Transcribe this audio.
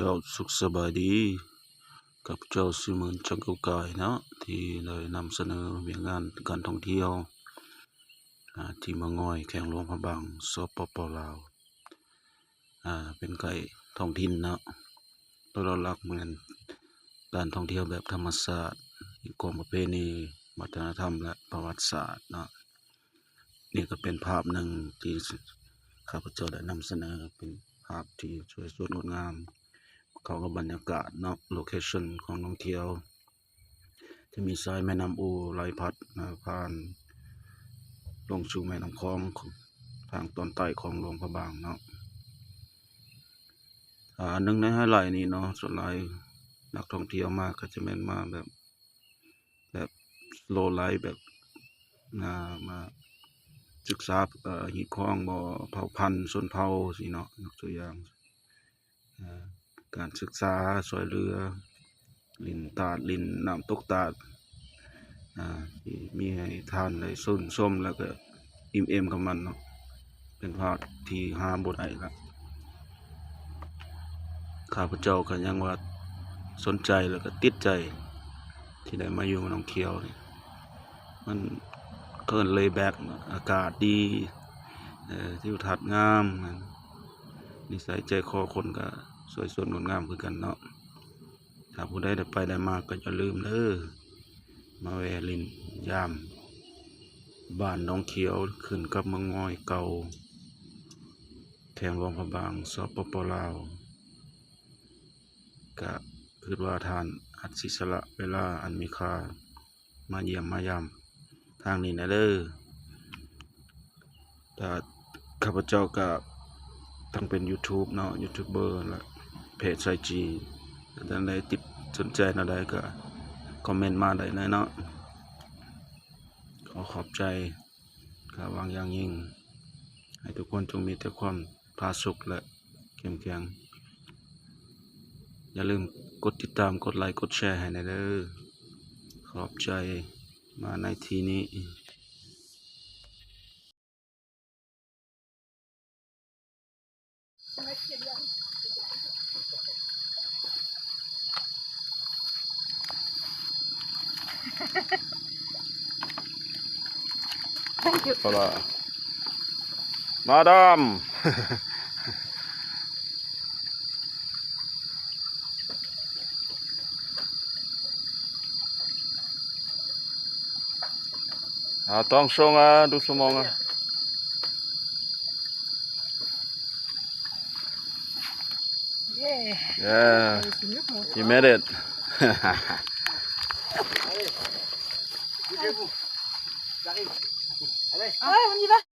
เจ้าสุขสบายดีกับเจ้าสิเหมือนจังเก่าไก่เนาะที่ได้นำเสนอเรื่องงานการท่องเที่ยวที่มะงอยแข่งหลวงพระบางสปปลาวเป็นไก่ท้องถิ่นเนาะเราหลักเหมือนการท่องเที่ยวแบบธรรมชาติกรมประเพณีวัฒนธรรมและประวัติศาสตร์เนาะนี่ก็เป็นภาพหนึ่งที่ข้าพเจ้าได้นำเสนอเป็นภาพที่สวยสดงดงามเขากับบรรยากาศเนาะโลเคชั่นของท่องเที่ยวจะมีสายแม่น้ำอูไหลพัดผ่านลงสู่แม่น้ำคลองทางตอนใต้ของหลวงพระบางเนาะหนึ่งในไฮไลท์นี้เนาะส่วนใหญ่นักท่องเที่ยวมากก็จะเป็นมาแบบโลไลฟ์แบบมาศึกษาหินคลองบ่อเผ่าพันธุ์ชนเผ่าสิเนาะยกตัวอย่างการศึกษาซอยเรือลินตาดลินน้ำตกตาดที่มีให้ทานได้ส้มแล้วก็อิ่มเอมกับมันเนาะเป็นภาพที่หาบ่ได้ละข้าพเจ้าก็ยังว่าสนใจแล้วก็ติดใจที่ได้มาอยู่หนองเขียวนี่มันเกินเลยแบกอากาศดีทิวทัศน์งามนิสัยใจคอคนก็สวยสดงดงามคือกันเนาะถ้าผู้ใดได้ไปได้มาก็อย่าลืมเด้อมาแวะลินยามบ้านหนองเขียวขึ้นกับมะงอยเก่าแข่งหลวงพระบางสปปลาวก็คิดว่าทานอัดสิสละเวลาอันมีค่ามาเยี่ยมมายามทางนี้นะเด้อแต่ข้าพเจ้าก็ต้องเป็น YouTube เนาะยูทูบเบอร์และเพจไอจีท่านใดติดสนใจอะไรก็คอมเมนต์มาได้เลยเนาะขอบใจข้าหวังอย่างยิ่งให้ทุกคนจงมีแต่ความผาสุกและเข้มแข็งอย่าลืมกดติดตามกดไลค์กดแชร์ให้นะเด้อขอบใจมาในทีนี้Hola. Madam. Tong song du sumong. Yeah. You made it. Ơi, con gì đó?